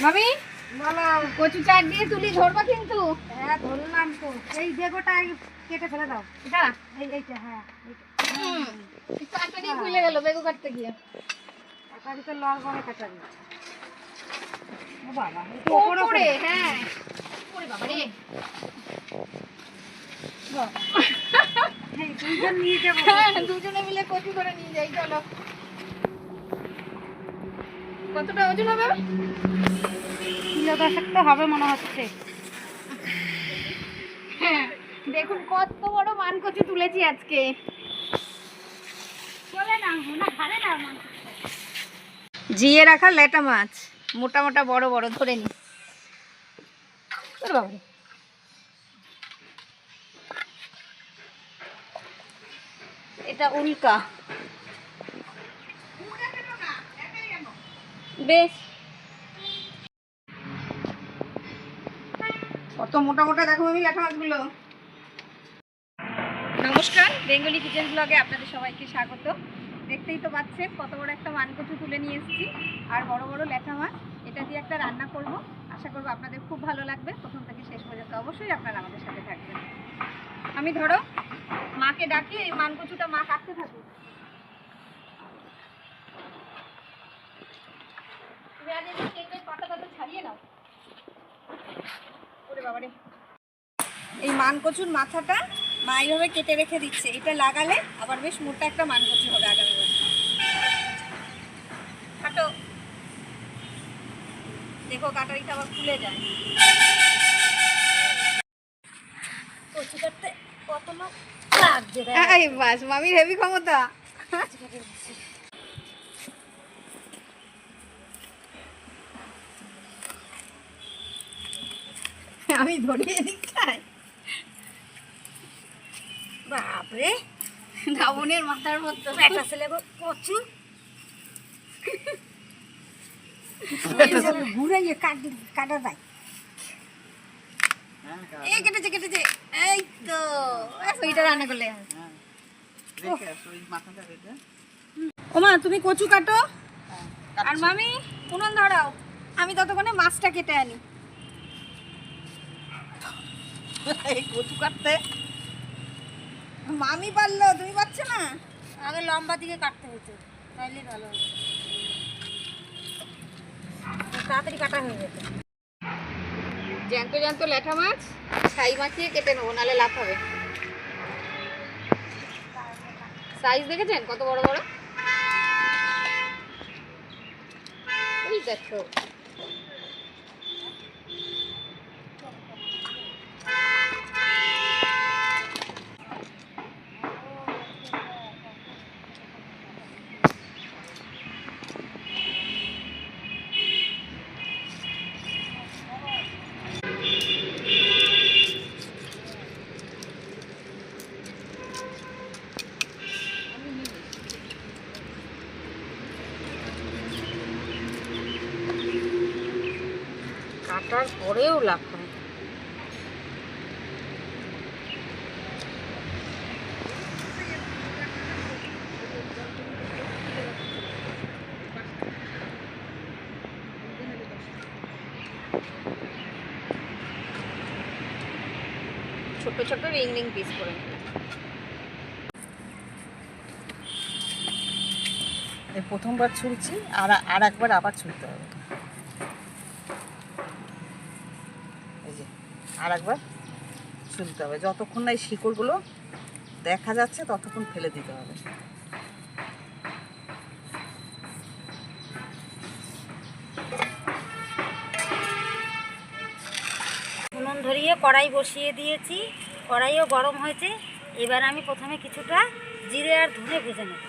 মামি বলো। কচু চাট দিয়ে তুলি ধরবা কিন্তু। হ্যাঁ ধরলাম তো। এই বেগোটা কেটে ফেলে দাও। এটা এইটা হ্যাঁ কাটারি ভুলে গেল বেগু কাটতে গিয়ে। কাটারি তো লড় বড় কাটারি। ও বাবা ওপরে হ্যাঁ ওরে বাবা রে দুইজন নিয়ে যাবো। দুজনে মিলে কচু করে নিয়ে যাই চলো। কতটা ওজন হবে? কিলো 10 তো হবে মনে হচ্ছে। হ্যাঁ দেখুন কত বড় মান কচু তুলেছি আজকে। চলে না না খাবে না। জিয়ে রাখা লেটা মাছ মোটা মোটা বড় বড় ধরে নি। এটা উল্কা বেশ কত মোটা মোটা দেখো আমি লেটা মাছগুলো। নমস্কার, বেঙ্গলি কিচেন ব্লগে আপনাদের সবাইকে স্বাগত। দেখতেই তো পাচ্ছেন কত বড় একটা মানকচু তুলে নিয়ে এসেছি আর বড় বড় ল্যাঠা মাছ। এটা দিয়ে একটা রান্না করব, আশা করব আপনাদের খুব ভালো লাগবে। প্রথম থেকে শেষ পর্যন্ত অবশ্যই আপনারা আমাদের সাথে থাকবেন। আমি ধরো মাকে ডাকি, এই মানকচুটা মা কাটতে থাকুক। তুমি আগে কেকের পাতাটা ছাড়িয়ে নাও। ওরে বাবা রে, এই মানকচুর মাথাটা মা এইভাবে কেটে রেখে দিচ্ছে। এটা লাগালে আবার বেশ মোটা একটা মানকচু হবে আগামী বছর। কাটো, দেখো কাটারিটা আবার খুলে যায়। কচু কাটতে কত লোক লাগছে। এই বাস মামির হেভি ক্ষমতা। আমি ধরিয়ে দিচ্ছি। বাপরে রাবণের মাথার মতো একটা ছেলে কচু ঘুরে কাটা যায়। এই কেটেছে কেটেছে, এই তো ওইটা রান্না করলে। ওমা তুমি কচু কাটো আর মামি উনুন ধরাও, আমি ততক্ষণে মাছটা কেটে আনি। এই কচু কাটতে মামি পারলো, তুমি পারছো না? আগে লম্বা দিকে কাটতে হতো, তাইলে ভালো হতো, তাড়াতাড়ি কাটা হয়ে যেত। জ্যান্ত জ্যান্ত ল্যাঠা মাছ ছাই মাখিয়ে কেটে নেবো, নাহলে লাভ হবে। সাইজ দেখেছেন কত বড় বড়? এই দেখো কাটার পরেও লাভ হয়। ছোট ছোট রিং রিং পিস করে প্রথমবার ছুলছি আর একবার আবার ছুলতে হবে। এই যে আর একবার ছুলতে হবে, যতক্ষণ না এই শিকড়গুলো দেখা যাচ্ছে ততক্ষণ ফেলে দিতে হবে। উনুন ধরিয়ে কড়াই বসিয়ে দিয়েছি, কড়াইও গরম হয়েছে। এবার আমি প্রথমে কিছুটা জিরে আর ধনে ভেজে নেব।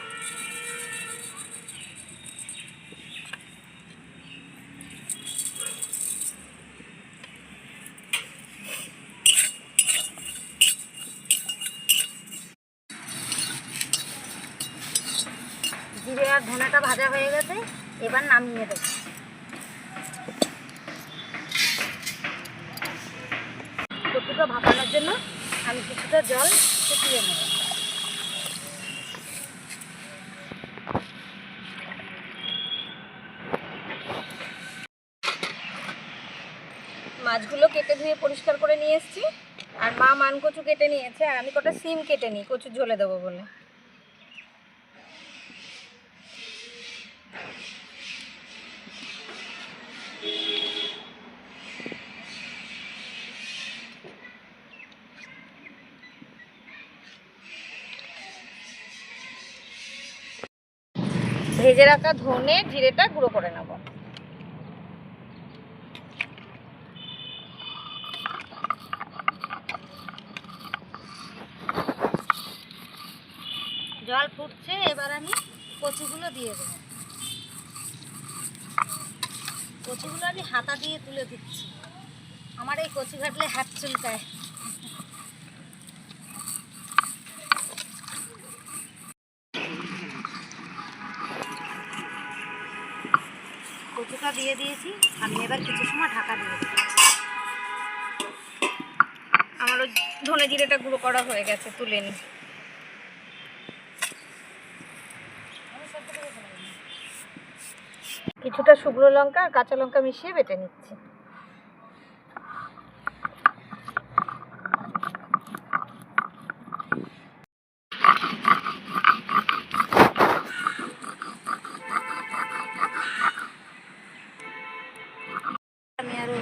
জিরে আর ধনেটা ভাজা হয়ে গেছে, এবার নামিয়ে দেবো। কচুটা ভাপানোর জন্য আমি কিছুটা জল ফুটিয়ে নেব। মাছগুলো কেটে ধুয়ে পরিষ্কার করে নিয়ে এসেছি, আর মা মানকচু কেটে নিয়েছে, আর আমি কটা সিম কেটে নিই কচুর ঝোলে দেবো বলে। ভেজে রাখা ধনে জিরেটা গুঁড়ো করে নেব। জল ফুটছে, এবার আমি কচুগুলো দিয়ে দেবো। কচুগুলো আমি হাতা দিয়ে তুলে দিচ্ছি, আমার এই কচু ঘাটলে হাত চুলকায়। কচুটা দিয়ে দিয়েছি, আমি এবার কিছু সময় ঢাকা দিয়ে দেবো। আমারও ধনে জিরেটা গুঁড়ো করা হয়ে গেছে, তুলে নিই। কিছুটা শুকনো লঙ্কা আর কাঁচা লঙ্কা মিশিয়ে বেটে নিচ্ছি। আমি আরও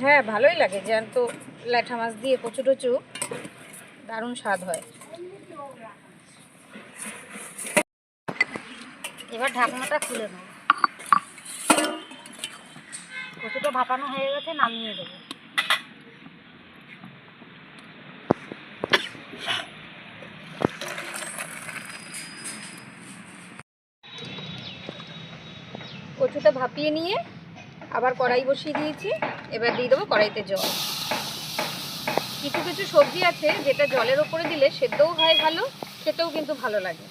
হ্যাঁ, ভালোই লাগে জ্যান্ত ল্যাঠা মাছ দিয়ে কচু টচু, দারুণ স্বাদ হয়। এবার ঢাকনাটা খুলে নেব। কচুটা ভাপানো হয়ে গেছে, নামিয়ে দেবো। কচুটা ভাপিয়ে নিয়ে আবার কড়াই বসিয়ে দিয়েছি, এবার দিয়ে দেবো কড়াইতে জল। কিছু কিছু সবজি আছে যেটা জলের ওপরে দিলে সেদ্ধও হয় ভালো, খেতেও কিন্তু ভালো লাগে।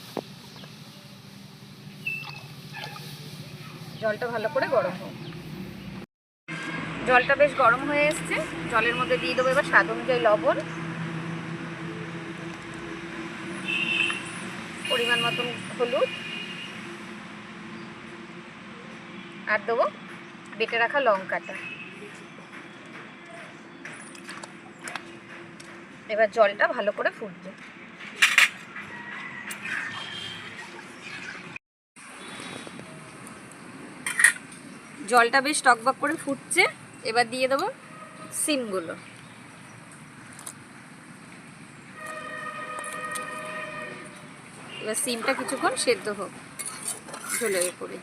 জলটা ভালো করে গরম হোক। জলটা বেশ গরম হয়ে এসছে, জলের মধ্যে দিয়ে দেবো এবার স্বাদ অনুযায়ী লবণ, পরিমাণ মতন হলুদ, আর দেবো বেটে রাখা লঙ্কাটা। এবার জলটা ভালো করে ফুটবে। জলটা বেশ টকবক করে ফুটছে, এবার দিয়ে দেবো সিমগুলো। এবার সিমটা কিছুক্ষণ সেদ্ধ হোক ঝোলের উপরে।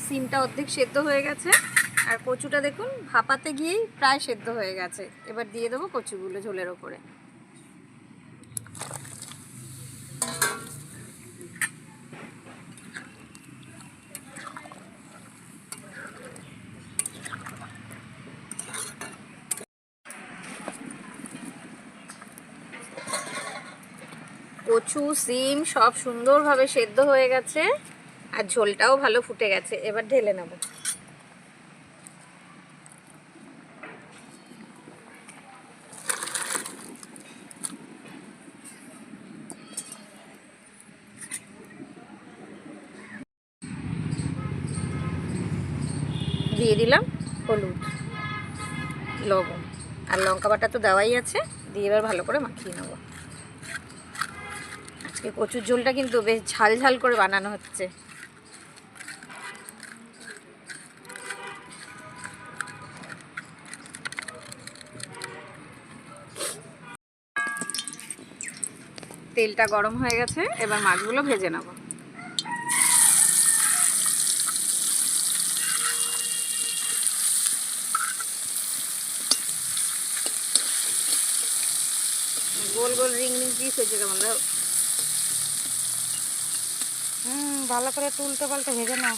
সিমটা অর্ধেক সেদ্ধ হয়ে গেছে, আর কচুটা দেখুন ভাপাতে গিয়েই প্রায় সেদ্ধ হয়ে গেছে। এবার দিয়ে দেবো কচুগুলো ঝোলের ওপরে। কচু সিম সব সুন্দরভাবে সেদ্ধ হয়ে গেছে, আর ঝোলটাও ভালো ফুটে গেছে। এবার ঢেলে নেব। দিয়ে দিলাম হলুদ, লবণ আর লঙ্কা বাটা তো দেওয়াই আছে, দিয়ে এবার ভালো করে মাখিয়ে নেব। আজকে কচুর ঝোলটা কিন্তু বেশ ঝাল ঝাল করে বানানো হচ্ছে। তেলটা গরম হয়ে গেছে, এবার মাছগুলো ভেজে নেব। গোল গোল রিং রিং পিস হয়েছে কেমন দাও। ভালো করে উল্টে পাল্টে ভেজে নাও।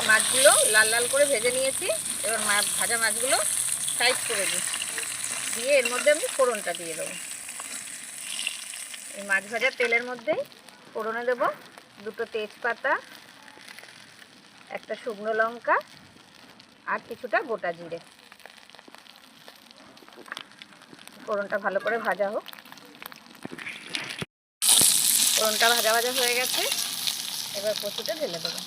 মাছগুলো লাল লাল করে ভেজে নিয়েছি, এবার ভাজা মাছগুলো সাইড করে দিই, দিয়ে এর মধ্যে আমি ফোড়নটা দিয়ে দেবো। এই মাছ ভাজার তেলের মধ্যেই ফোড়নে দেবো দুটো তেজপাতা, একটা শুকনো লঙ্কা আর কিছুটা গোটা জিরে। ফোড়নটা ভালো করে ভাজা হোক। ফোড়নটা ভাজা ভাজা হয়ে গেছে, এবার কচুটা ঢেলে দেবো।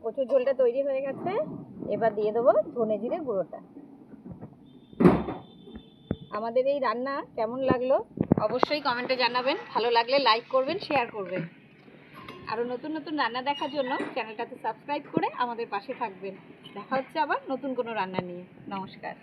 কচুর ঝোলটা তৈরি হয়ে গেছে, এবার দিয়ে দেবো ধনে জিরে গুঁড়োটা। আমাদের এই রান্না কেমন লাগলো অবশ্যই কমেন্টে জানাবেন। ভালো লাগলে লাইক করবেন, শেয়ার করবেন। আরও নতুন নতুন রান্না দেখার জন্য চ্যানেলটাতে সাবস্ক্রাইব করে আমাদের পাশে থাকবেন। দেখা হচ্ছে আবার নতুন কোনো রান্না নিয়ে। নমস্কার।